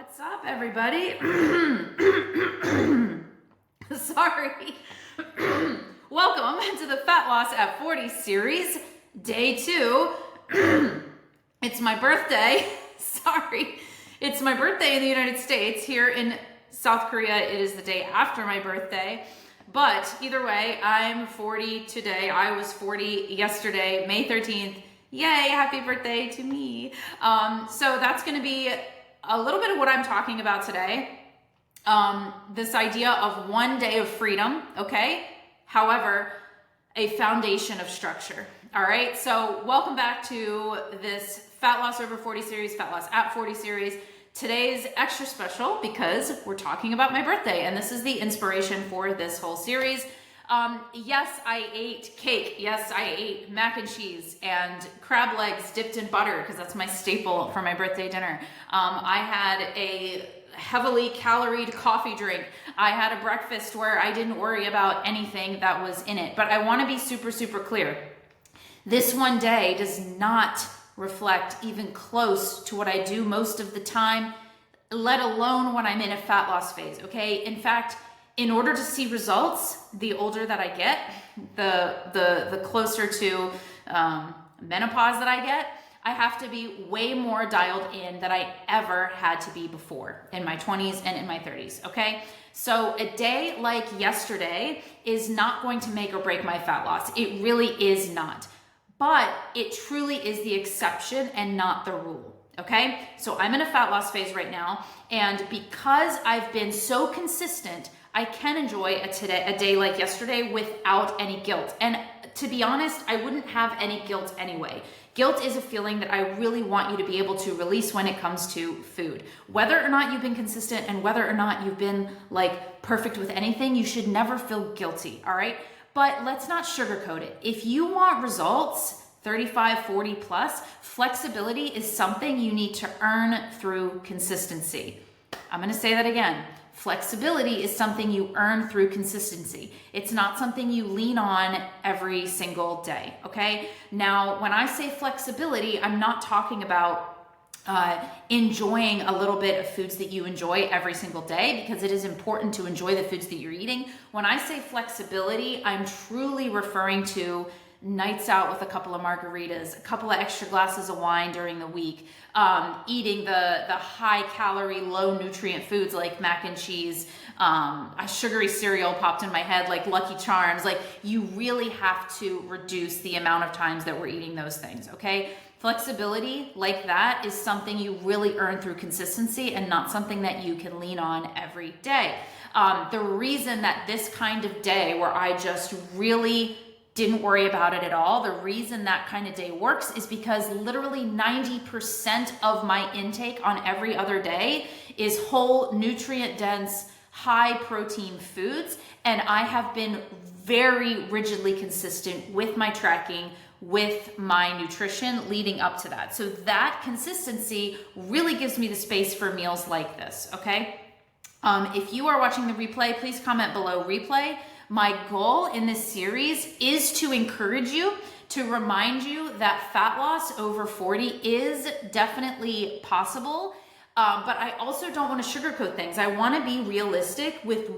What's up, everybody? Sorry. Welcome to the Fat Loss at 40 series, day 2. It's my birthday. Sorry. It's my birthday in the United States. Here in South Korea, it is the day after my birthday. But either way, I'm 40 today. I was 40 yesterday, May 13th. Yay, happy birthday to me. So that's going to be a little bit of what I'm talking about today. This idea of one day of freedom, okay? However, a foundation of structure. All right, so welcome back to this Fat Loss Over 40 series, Fat Loss at 40 series. Today's extra special because we're talking about my birthday, and this is the inspiration for this whole series. Yes, I ate cake. Yes, I ate mac and cheese and crab legs dipped in butter because that's my staple for my birthday dinner. I had a heavily caloried coffee drink. I had a breakfast where I didn't worry about anything that was in it. But I want to be super, super clear. This one day does not reflect even close to what I do most of the time, let alone when I'm in a fat loss phase, okay? In fact, in order to see results, the older that I get, the closer to menopause that I get, I have to be way more dialed in than I ever had to be before in my 20s and in my 30s, okay? So a day like yesterday is not going to make or break my fat loss. It really is not. But it truly is the exception and not the rule, okay? So I'm in a fat loss phase right now, and because I've been so consistent, I can enjoy a day like yesterday without any guilt. And to be honest, I wouldn't have any guilt anyway. Guilt is a feeling that I really want you to be able to release when it comes to food. Whether or not you've been consistent and whether or not you've been like perfect with anything, you should never feel guilty, all right? But let's not sugarcoat it. If you want results, 35, 40 plus, flexibility is something you need to earn through consistency. I'm gonna say that again. Flexibility is something you earn through consistency. It's not something you lean on every single day, okay? Now, when I say flexibility, I'm not talking about enjoying a little bit of foods that you enjoy every single day, because it is important to enjoy the foods that you're eating. When I say flexibility, I'm truly referring to nights out with a couple of margaritas, a couple of extra glasses of wine during the week, eating the high calorie, low nutrient foods like mac and cheese, a sugary cereal popped in my head like Lucky Charms. Like, you really have to reduce the amount of times that we're eating those things, okay? Flexibility like that is something you really earn through consistency and not something that you can lean on every day. The reason that this kind of day where I just really didn't worry about it at all, the reason that kind of day works is because literally 90% of my intake on every other day is whole, nutrient-dense, high-protein foods, and I have been very rigidly consistent with my tracking, with my nutrition leading up to that. So that consistency really gives me the space for meals like this, okay? If you are watching the replay, please comment below replay. My goal in this series is to encourage you, to remind you that fat loss over 40 is definitely possible, but I also don't want to sugarcoat things. I want to be realistic with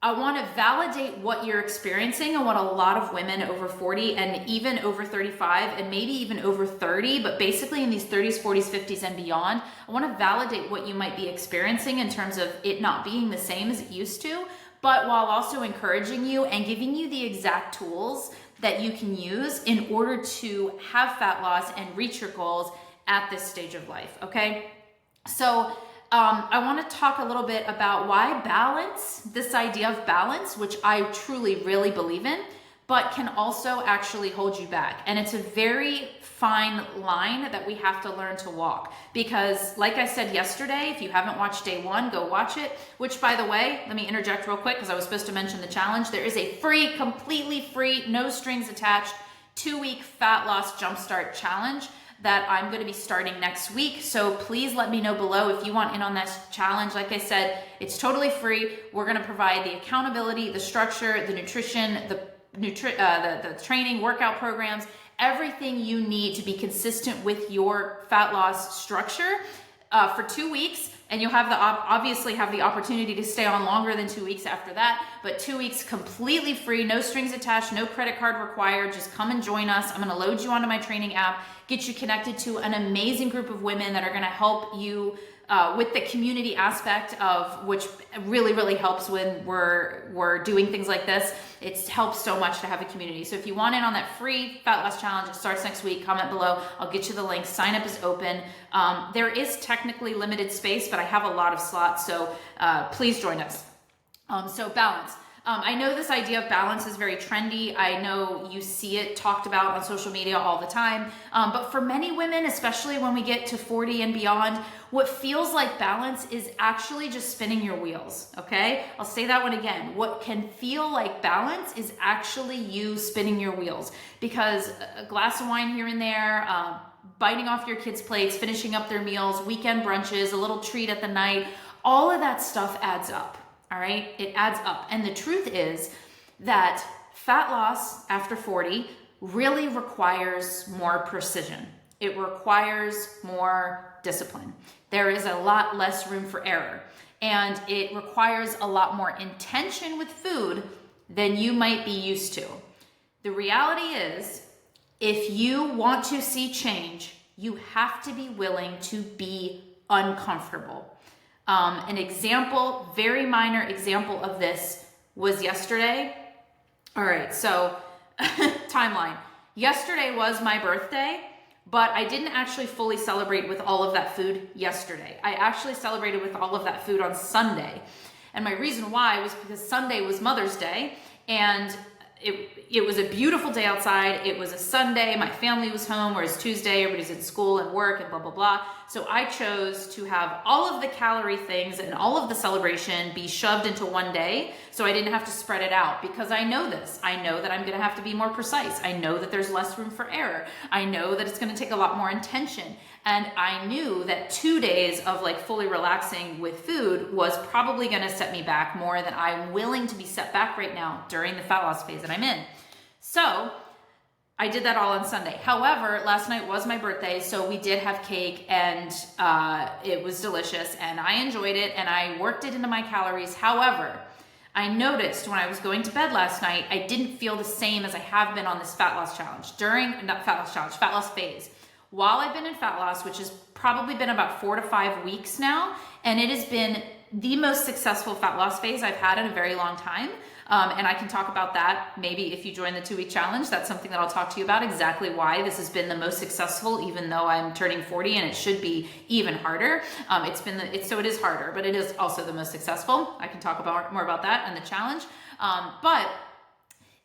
I want to validate what you're experiencing and what a lot of women over 40 and even over 35 and maybe even over 30, but basically in these 30s, 40s, 50s and beyond, I want to validate what you might be experiencing in terms of it not being the same as it used to, but while also encouraging you and giving you the exact tools that you can use in order to have fat loss and reach your goals at this stage of life, okay? So I want to talk a little bit about why balance, this idea of balance, which I truly really believe in, but can also actually hold you back. And it's a very fine line that we have to learn to walk. Because like I said yesterday, if you haven't watched day 1, go watch it. Which, by the way, let me interject real quick because I was supposed to mention the challenge. There is a free, completely free, no strings attached, 2-week fat loss jumpstart challenge that I'm going to be starting next week. So please let me know below if you want in on this challenge. Like I said, it's totally free. We're going to provide the accountability, the structure, the nutrition, the training, workout programs, everything you need to be consistent with your fat loss structure for 2 weeks, and you'll have obviously have the opportunity to stay on longer than 2 weeks after that, but 2 weeks completely free, no strings attached, no credit card required. Just come and join us. I'm going to load you onto my training app, get you connected to an amazing group of women that are going to help you with the community aspect of, which really, really helps when we're doing things like this. It helps so much to have a community. So if you want in on that free Fat Loss Challenge, it starts next week. Comment below. I'll get you the link. Sign up is open. There is technically limited space, but I have a lot of slots. So please join us. So balance. I know this idea of balance is very trendy. I know you see it talked about on social media all the time. But for many women, especially when we get to 40 and beyond, what feels like balance is actually just spinning your wheels, okay? I'll say that one again. What can feel like balance is actually you spinning your wheels, because a glass of wine here and there, biting off your kids' plates, finishing up their meals, weekend brunches, a little treat at the night, all of that stuff adds up. All right, it adds up. And the truth is that fat loss after 40 really requires more precision. It requires more discipline. There is a lot less room for error, and it requires a lot more intention with food than you might be used to. The reality is, if you want to see change, you have to be willing to be uncomfortable. An example, very minor example of this was yesterday. All right, so timeline. Yesterday was my birthday, but I didn't actually fully celebrate with all of that food yesterday. I actually celebrated with all of that food on Sunday. And my reason why was because Sunday was Mother's Day, and it was a beautiful day outside. It was a Sunday. My family was home, whereas Tuesday, everybody's in school and work and blah, blah, blah. So I chose to have all of the calorie things and all of the celebration be shoved into one day, so I didn't have to spread it out, because I know this. I know that I'm going to have to be more precise. I know that there's less room for error. I know that it's going to take a lot more intention. And I knew that 2 days of like fully relaxing with food was probably going to set me back more than I'm willing to be set back right now during the fat loss phase that I'm in. So I did that all on Sunday. However, last night was my birthday, so we did have cake, and it was delicious, and I enjoyed it, and I worked it into my calories. However, I noticed when I was going to bed last night, I didn't feel the same as I have been on this fat loss challenge fat loss phase. While I've been in fat loss, which has probably been about 4 to 5 weeks now, and it has been the most successful fat loss phase I've had in a very long time. And I can talk about that maybe if you join the 2-week challenge. That's something that I'll talk to you about, exactly why this has been the most successful, even though I'm turning 40 and it should be even harder. So it is harder, but it is also the most successful. I can talk more about that in the challenge. But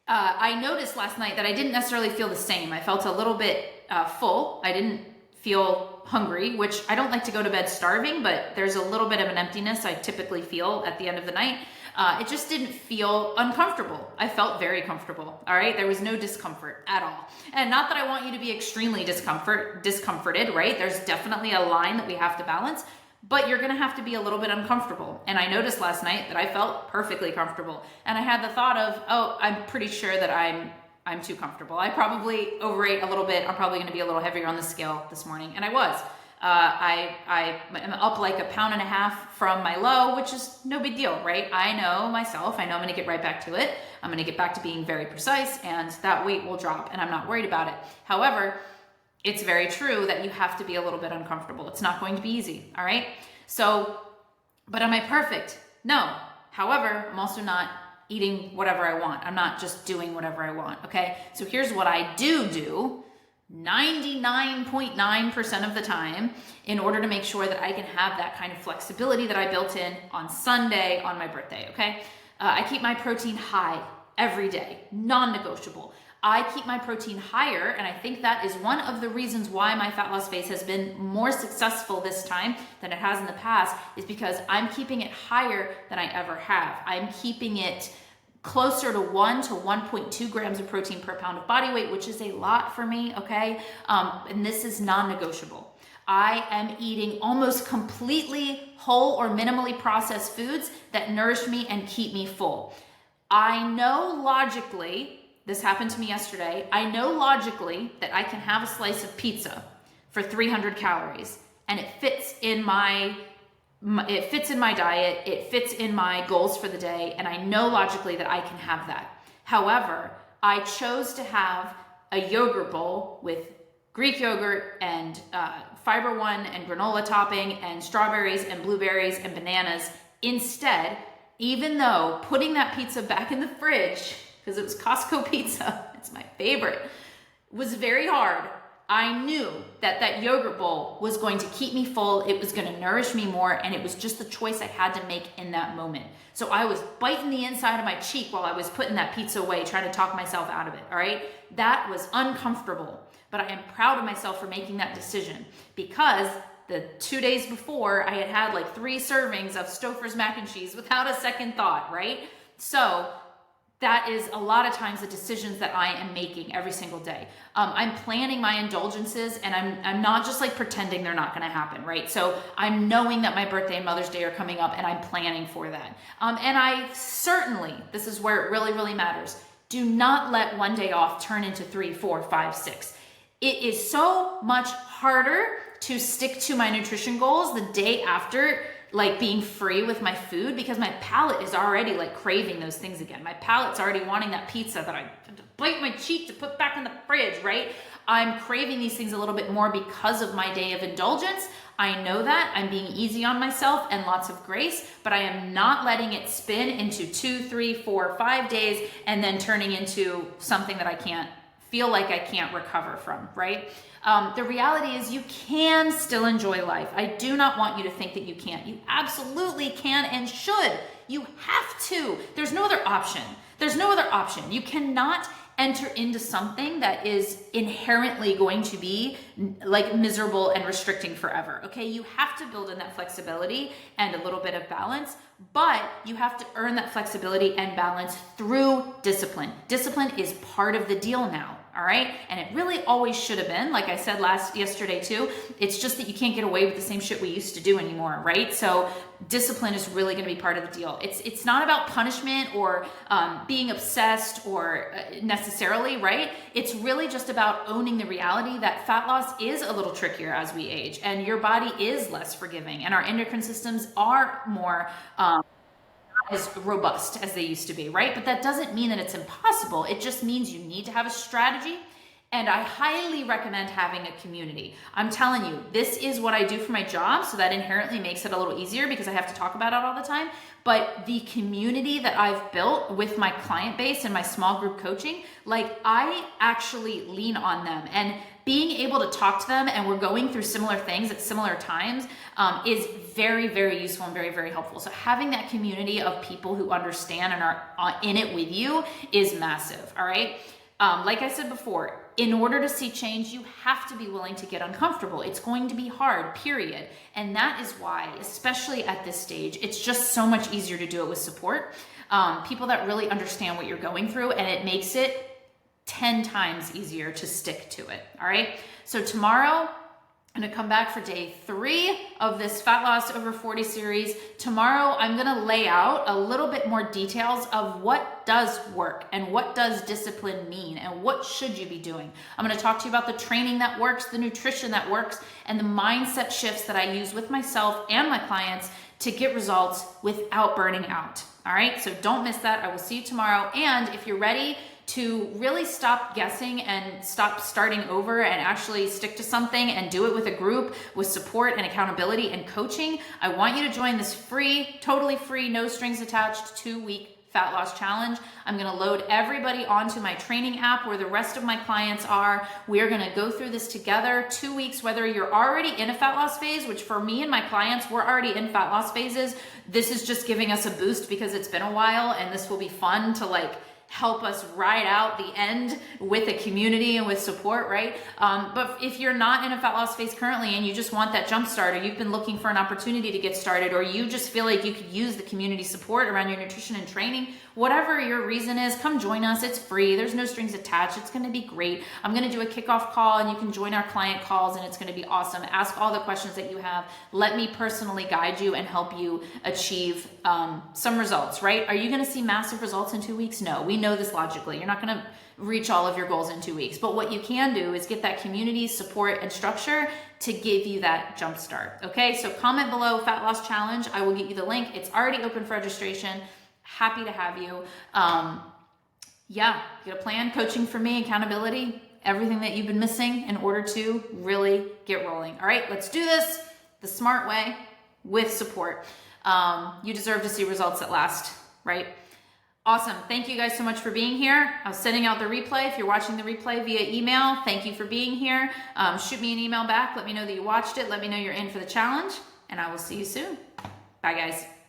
I noticed last night that I didn't necessarily feel the same. I felt a little bit full. I didn't feel hungry, which I don't like to go to bed starving, but there's a little bit of an emptiness I typically feel at the end of the night. It just didn't feel uncomfortable. I felt very comfortable. All right. There was no discomfort at all. And not that I want you to be extremely discomforted, right? There's definitely a line that we have to balance, but you're going to have to be a little bit uncomfortable. And I noticed last night that I felt perfectly comfortable. And I had the thought of, oh, I'm pretty sure that I'm too comfortable. I probably overate a little bit. I'm probably going to be a little heavier on the scale this morning. And I was. I am up like 1.5 pounds from my low, which is no big deal, right? I know myself. I know I'm going to get right back to it. I'm going to get back to being very precise, and that weight will drop, and I'm not worried about it. However, it's very true that you have to be a little bit uncomfortable. It's not going to be easy. All right. So, but am I perfect? No. However, I'm also not eating whatever I want. I'm not just doing whatever I want. Okay. So here's what I do 99.9% of the time in order to make sure that I can have that kind of flexibility that I built in on Sunday on my birthday, okay? I keep my protein high every day, non-negotiable. I keep my protein higher, and I think that is one of the reasons why my fat loss phase has been more successful this time than it has in the past, is because I'm keeping it higher than I ever have. I'm keeping it closer to 1 to 1.2 grams of protein per pound of body weight, which is a lot for me, okay? And this is non-negotiable. I am eating almost completely whole or minimally processed foods that nourish me and keep me full. I know logically, this happened to me yesterday, I know logically that I can have a slice of pizza for 300 calories and it fits in my diet, it fits in my goals for the day, and I know logically that I can have that. However, I chose to have a yogurt bowl with Greek yogurt and Fiber One and granola topping and strawberries and blueberries and bananas instead, even though putting that pizza back in the fridge, because it was Costco pizza, it's my favorite, was very hard. I knew that that yogurt bowl was going to keep me full, it was going to nourish me more, and it was just the choice I had to make in that moment. So I was biting the inside of my cheek while I was putting that pizza away, trying to talk myself out of it, all right? That was uncomfortable, but I am proud of myself for making that decision, because the 2 days before, I had had like 3 servings of Stouffer's mac and cheese without a second thought, right? So that is a lot of times the decisions that I am making every single day. I'm planning my indulgences, and I'm not just like pretending they're not going to happen, right? So I'm knowing that my birthday and Mother's Day are coming up, and I'm planning for that. And I certainly, this is where it really, really matters, do not let one day off turn into 3, 4, 5, 6. It is so much harder to stick to my nutrition goals the day after, like being free with my food, because my palate is already like craving those things again. My palate's already wanting that pizza that I have to bite my cheek to put back in the fridge, right? I'm craving these things a little bit more because of my day of indulgence. I know that. I'm being easy on myself and lots of grace, but I am not letting it spin into 2, 3, 4, 5 days and then turning into something that I feel like I can't recover from, right? The reality is you can still enjoy life. I do not want you to think that you can't. You absolutely can and should. You have to. There's no other option. There's no other option. You cannot enter into something that is inherently going to be like miserable and restricting forever, okay? You have to build in that flexibility and a little bit of balance, but you have to earn that flexibility and balance through discipline. Discipline is part of the deal now. All right. And it really always should have been, like I said yesterday too, it's just that you can't get away with the same shit we used to do anymore. Right. So discipline is really going to be part of the deal. It's not about punishment or being obsessed or necessarily, right? It's really just about owning the reality that fat loss is a little trickier as we age, and your body is less forgiving, and our endocrine systems are more as robust as they used to be, right? But that doesn't mean that it's impossible. It just means you need to have a strategy. And I highly recommend having a community. I'm telling you, this is what I do for my job, so that inherently makes it a little easier because I have to talk about it all the time. But the community that I've built with my client base and my small group coaching, like I actually lean on them, and being able to talk to them, and we're going through similar things at similar times, is very, very useful and very, very helpful. So having that community of people who understand and are in it with you is massive, all right? Like I said before, in order to see change, you have to be willing to get uncomfortable. It's going to be hard, period. And that is why, especially at this stage, it's just so much easier to do it with support. People that really understand what you're going through, and it makes it 10 times easier to stick to it, all right? So tomorrow, I'm gonna come back for day 3 of this Fat Loss Over 40 series. Tomorrow, I'm gonna lay out a little bit more details of what does work and what does discipline mean and what should you be doing. I'm gonna talk to you about the training that works, the nutrition that works, and the mindset shifts that I use with myself and my clients to get results without burning out, all right? So don't miss that. I will see you tomorrow. And if you're ready to really stop guessing and stop starting over and actually stick to something and do it with a group with support and accountability and coaching, I want you to join this free, totally free, no strings attached 2-week fat loss challenge. I'm gonna load everybody onto my training app where the rest of my clients are. We are gonna go through this together, 2 weeks, whether you're already in a fat loss phase, which for me and my clients, we're already in fat loss phases. This is just giving us a boost because it's been a while, and this will be fun to like help us ride out the end with a community and with support, right? But if you're not in a fat loss phase currently and you just want that jump start, or you've been looking for an opportunity to get started, or you just feel like you could use the community support around your nutrition and training, whatever your reason is, come join us. It's free. There's no strings attached. It's going to be great. I'm going to do a kickoff call, and you can join our client calls, and it's going to be awesome. Ask all the questions that you have. Let me personally guide you and help you achieve some results, right? Are you going to see massive results in 2 weeks? No, we know this logically. You're not going to reach all of your goals in 2 weeks. But what you can do is get that community support and structure to give you that jump start. Okay, so comment below Fat Loss Challenge. I will get you the link. It's already open for registration. Happy to have you. Yeah, get a plan, coaching from me, accountability, everything that you've been missing in order to really get rolling. All right, let's do this the smart way with support. You deserve to see results that last, right? Awesome. Thank you guys so much for being here. I was sending out the replay. If you're watching the replay via email, thank you for being here. Shoot me an email back. Let me know that you watched it. Let me know you're in for the challenge, and I will see you soon. Bye, guys.